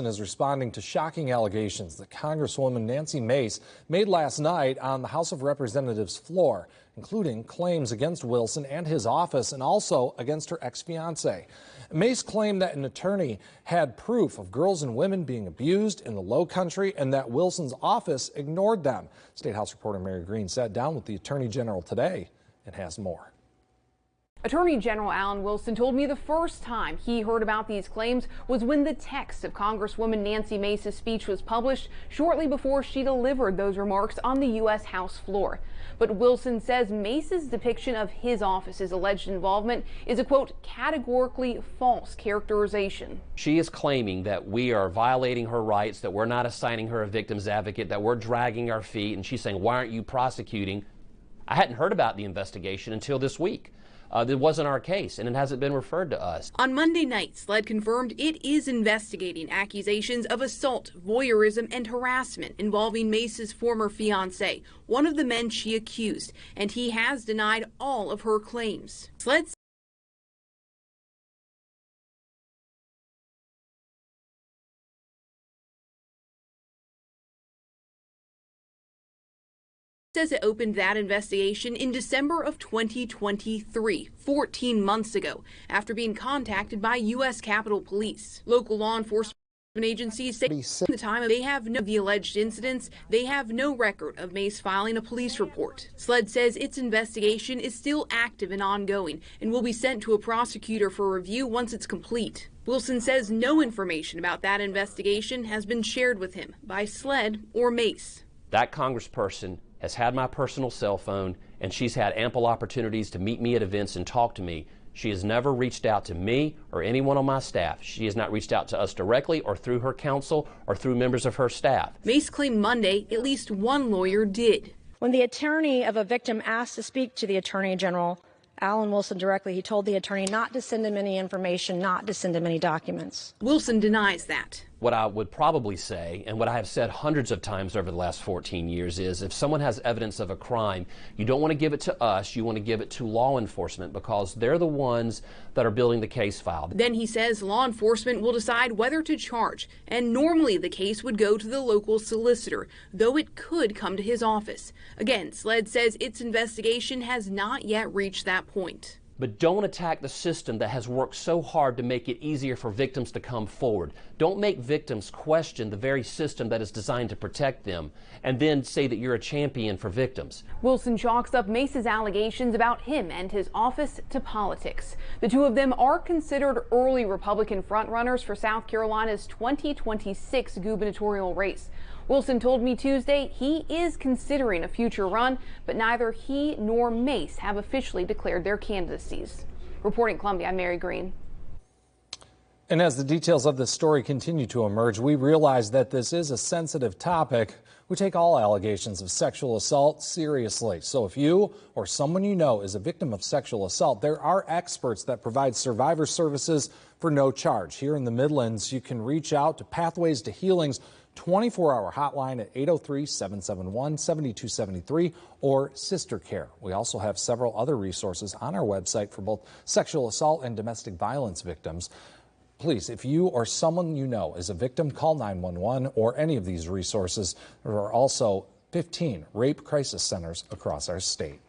Is responding to shocking allegations that Congresswoman Nancy Mace made last night on the House of Representatives floor, including claims against Wilson and his office and also against her ex-fiance. Mace claimed that an attorney had proof of girls and women being abused in the Low Country and that Wilson's office ignored them. State House reporter Mary Green sat down with the Attorney General today and has more. Attorney General Alan Wilson told me the first time he heard about these claims was when the text of Congresswoman Nancy Mace's speech was published shortly before she delivered those remarks on the U.S. House floor. But Wilson says Mace's depiction of his office's alleged involvement is a, quote, categorically false characterization. She is claiming that we are violating her rights, that we're not assigning her a victim's advocate, that we're dragging our feet, and she's saying, why aren't you prosecuting? I hadn't heard about the investigation until this week. That wasn't our case, and it hasn't been referred to us. On Monday night, SLED confirmed it is investigating accusations of assault, voyeurism, and harassment involving Mace's former fiancé, one of the men she accused, and he has denied all of her claims. SLED says it opened that investigation in December of 2023, 14 months ago, after being contacted by U.S. Capitol Police. Local law enforcement agencies say at the time they have no the alleged incidents, they have no record of Mace filing a police report. SLED says its investigation is still active and ongoing and will be sent to a prosecutor for review once it's complete. Wilson says no information about that investigation has been shared with him by SLED or Mace. That congressperson has had my personal cell phone, and she's had ample opportunities to meet me at events and talk to me. She has never reached out to me or anyone on my staff. She has not reached out to us directly or through her counsel or through members of her staff. Mace claimed Monday at least one lawyer did. When the attorney of a victim asked to speak to the Attorney General, Alan Wilson directly, he told the attorney not to send him any information, not to send him any documents. Wilson denies that. What I would probably say, and what I have said hundreds of times over the last 14 years, is if someone has evidence of a crime, you don't want to give it to us, you want to give it to law enforcement because they're the ones that are building the case file. Then he says law enforcement will decide whether to charge, and normally the case would go to the local solicitor, though it could come to his office. Again, SLED says its investigation has not yet reached that point. But don't attack the system that has worked so hard to make it easier for victims to come forward. Don't make victims question the very system that is designed to protect them and then say that you're a champion for victims. Wilson chalks up Mace's allegations about him and his office to politics. The two of them are considered early Republican frontrunners for South Carolina's 2026 gubernatorial race. Wilson told me Tuesday he is considering a future run, but neither he nor Mace have officially declared their candidacies. Reporting Columbia, I'm Mary Green. And as the details of this story continue to emerge, we realize that this is a sensitive topic. We take all allegations of sexual assault seriously. So if you or someone you know is a victim of sexual assault, there are experts that provide survivor services for no charge. Here in the Midlands, you can reach out to Pathways to Healing's 24-hour hotline at 803-771-7273 or Sister Care. We also have several other resources on our website for both sexual assault and domestic violence victims. Please, if you or someone you know is a victim, call 911 or any of these resources. There are also 15 rape crisis centers across our state.